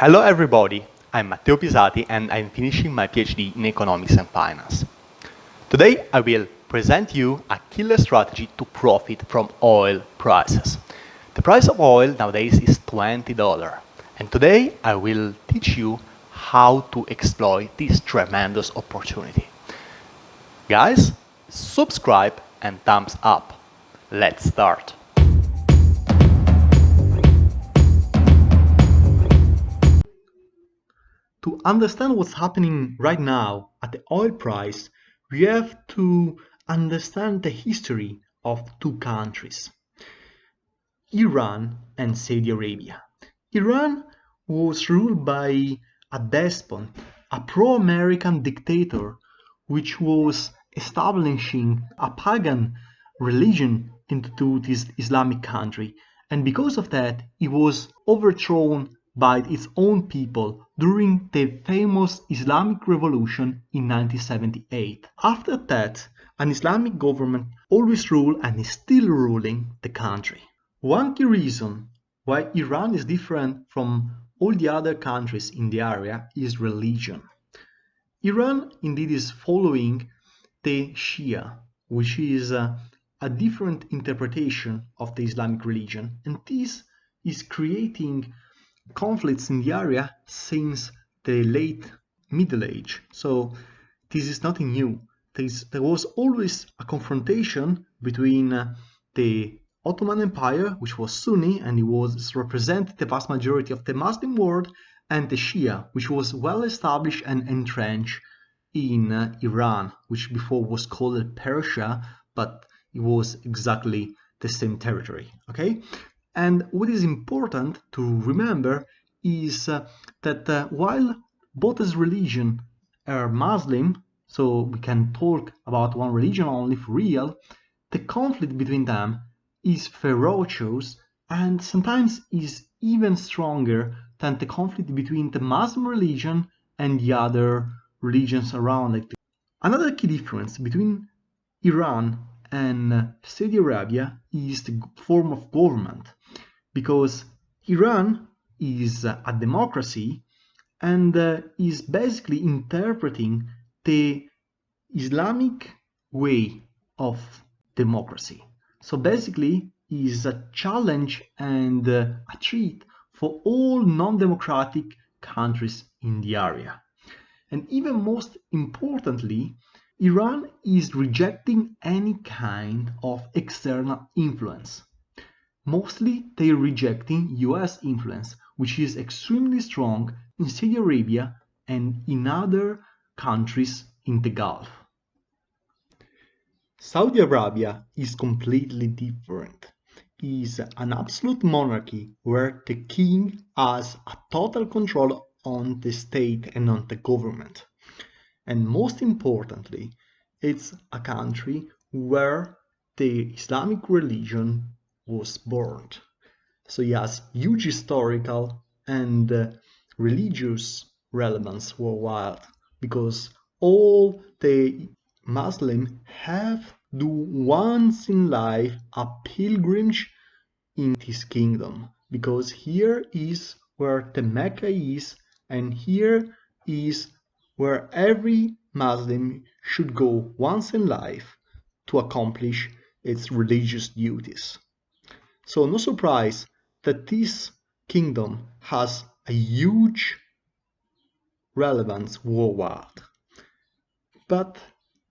Hello everybody, I'm Matteo Pisati and I'm finishing my PhD in Economics and Finance. Today I will present you a killer strategy to profit from oil prices. The price of oil nowadays is $20 and today I will teach you how to exploit this tremendous opportunity. Guys, subscribe and thumbs up. Let's start. To understand what's happening right now at the oil price, we have to understand the history of two countries, Iran and Saudi Arabia. Iran was ruled by a despot, a pro-American dictator, which was establishing a pagan religion into this Islamic country. And because of that, it was overthrown by its own people during the famous Islamic Revolution in 1978. After that, an Islamic government always ruled and is still ruling the country. One key reason why Iran is different from all the other countries in the area is religion. Iran indeed is following the Shia, which is a different interpretation of the Islamic religion, and this is creating conflicts in the area since the late Middle Age. So this is nothing new. There was always a confrontation between the Ottoman Empire, which was Sunni and it was represented the vast majority of the Muslim world, and the Shia, which was well established and entrenched in Iran, which before was called Persia, but it was exactly the same territory. Okay? And what is important to remember is that while both as religion are Muslim, so we can talk about one religion only for real, the conflict between them is ferocious and sometimes is even stronger than the conflict between the Muslim religion and the other religions around. Another key difference between Iran and Saudi Arabia is the form of government, because Iran is a democracy and is basically interpreting the Islamic way of democracy. So basically is a challenge and a threat for all non-democratic countries in the area. And even most importantly, Iran is rejecting any kind of external influence. Mostly they're rejecting US influence, which is extremely strong in Saudi Arabia and in other countries in the Gulf. Saudi Arabia is completely different. It is an absolute monarchy where the king has a total control on the state and on the government. And most importantly, it's a country where the Islamic religion was born. So it has huge historical and religious relevance worldwide, because all the Muslims have do once in life a pilgrimage in this kingdom, because here is where the Mecca is, and here is where every Muslim should go once in life to accomplish its religious duties. So no surprise that this kingdom has a huge relevance worldwide. But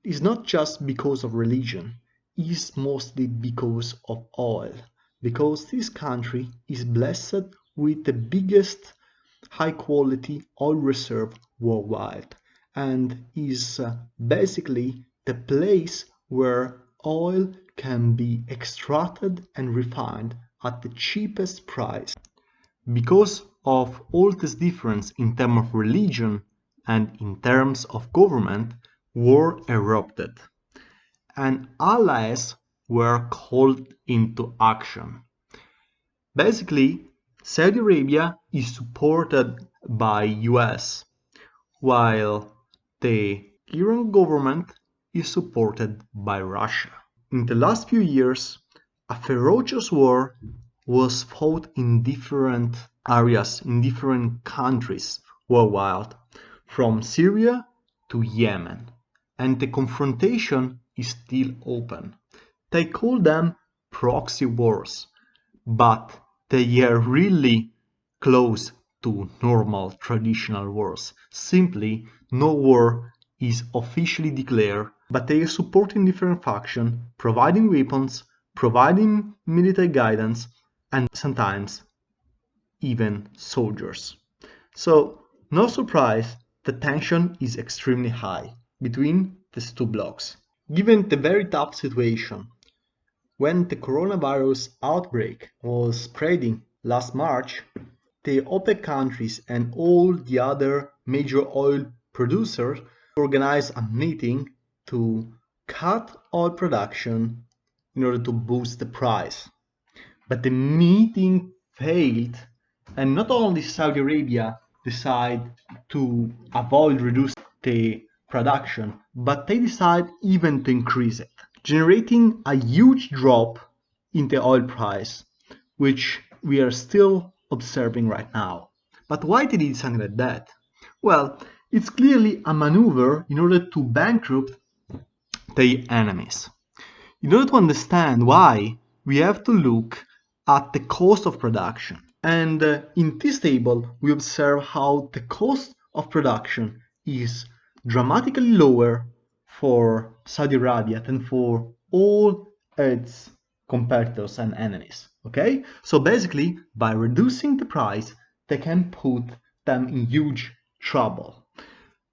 it's not just because of religion, it's mostly because of oil. Because this country is blessed with the biggest high quality oil reserve worldwide and is basically the place where oil can be extracted and refined at the cheapest price. Because of all this difference in terms of religion and in terms of government, war erupted and allies were called into action. Basically, Saudi Arabia is supported by US, while the Iran government is supported by Russia. In the last few years, a ferocious war was fought in different areas, in different countries worldwide, from Syria to Yemen, and the confrontation is still open. They call them proxy wars, but they are really close to normal traditional wars. Simply, no war is officially declared, but they are supporting different factions, providing weapons, providing military guidance, and sometimes even soldiers. So, no surprise, the tension is extremely high between these two blocs. Given the very tough situation, when the coronavirus outbreak was spreading last March, the OPEC countries and all the other major oil producers organized a meeting to cut oil production in order to boost the price. But the meeting failed, and not only Saudi Arabia decided to avoid reducing the production, but they decided even to increase it, generating a huge drop in the oil price, which we are still observing right now. But why they did something like that? Well, it's clearly a maneuver in order to bankrupt their enemies. In order to understand why, we have to look at the cost of production. And in this table, we observe how the cost of production is dramatically lower for Saudi Arabia than for all its competitors and enemies. Okay? So basically, by reducing the price, they can put them in huge trouble.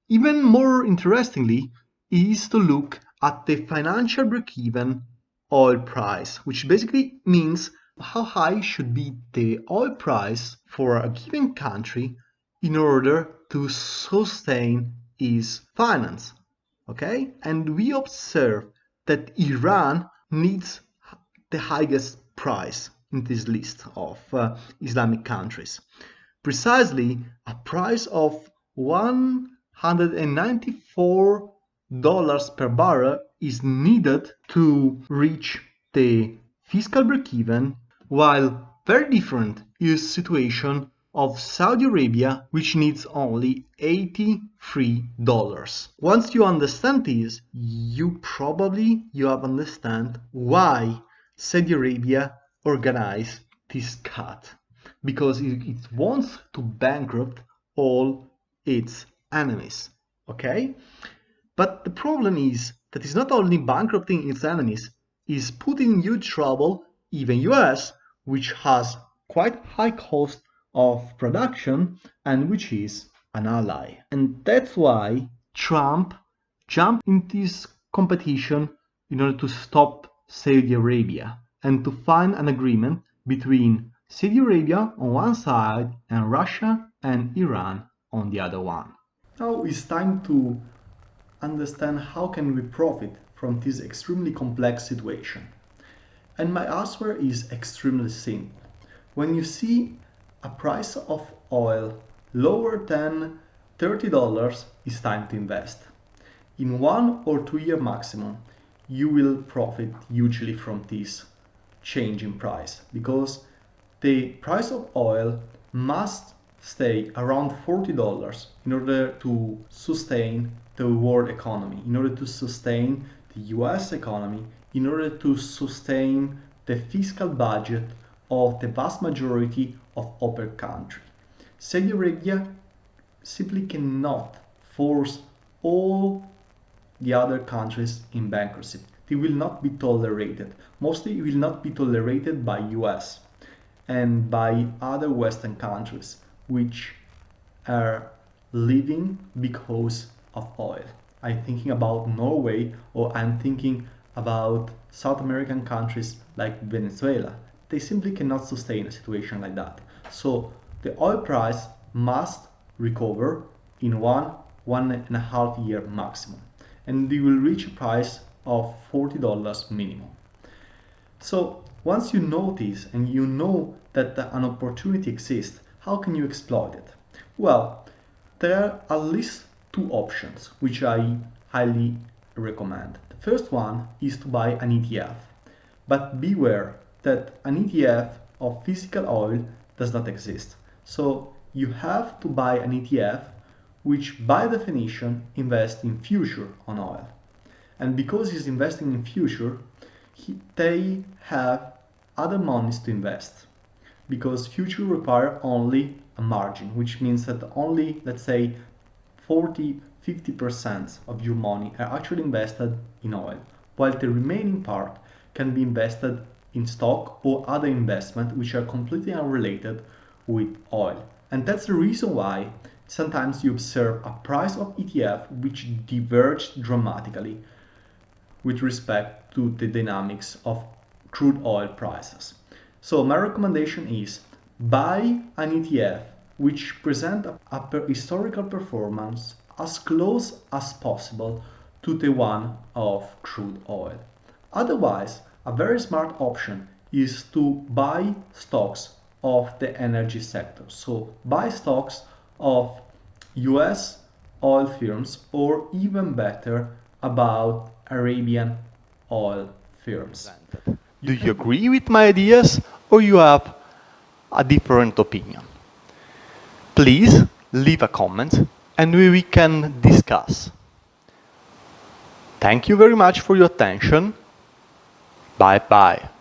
Even more interestingly is to look at the financial break-even oil price, which basically means how high should be the oil price for a given country in order to sustain its finance. Okay? And we observe that Iran needs the highest price in this list of Islamic countries. Precisely a price of $194 per barrel is needed to reach the fiscal break-even, while very different is the situation of Saudi Arabia, which needs only $83. Once you understand this, you have understand why Saudi Arabia organized this cut, because it wants to bankrupt all its enemies. Okay? But the problem is that it's not only bankrupting its enemies, it's putting in huge trouble even US, which has quite high cost of production and which is an ally. And that's why Trump jumped into this competition in order to stop Saudi Arabia and to find an agreement between Saudi Arabia on one side and Russia and Iran on the other one. Now it's time to understand how can we profit from this extremely complex situation. And my answer is extremely simple. When you see a price of oil lower than $30, it's time to invest. In 1 or 2 year maximum, you will profit hugely from this change in price, because the price of oil must stay around $40 in order to sustain the world economy, in order to sustain the US economy, in order to sustain the fiscal budget of the vast majority of OPEC countries. Saudi Arabia simply cannot force all the other countries in bankruptcy. They will not be tolerated. Mostly it will not be tolerated by US and by other Western countries which are living because of oil. I'm thinking about Norway, or I'm thinking about South American countries like Venezuela. They simply cannot sustain a situation like that. So the oil price must recover in 1.5 year maximum, and they will reach a price of $40 minimum. So once you know this and you know that an opportunity exists, how can you exploit it? Well, there are at least 2 options which I highly recommend. The first one is to buy an ETF. But beware that an ETF of physical oil does not exist. So you have to buy an ETF which by definition invests in future on oil. And because he's investing in future, they have other monies to invest. Because future require only a margin, which means that only, let's say, 40–50% of your money are actually invested in oil, while the remaining part can be invested in stock or other investment which are completely unrelated with oil. And that's the reason why sometimes you observe a price of ETF which diverged dramatically with respect to the dynamics of crude oil prices. So my recommendation is buy an ETF which present a historical performance as close as possible to the one of crude oil. Otherwise, a very smart option is to buy stocks of the energy sector. So buy stocks of US oil firms, or even better, about Arabian oil firms. Do you agree with my ideas or you have a different opinion? Please leave a comment and we can discuss. Thank you very much for your attention. Bye bye.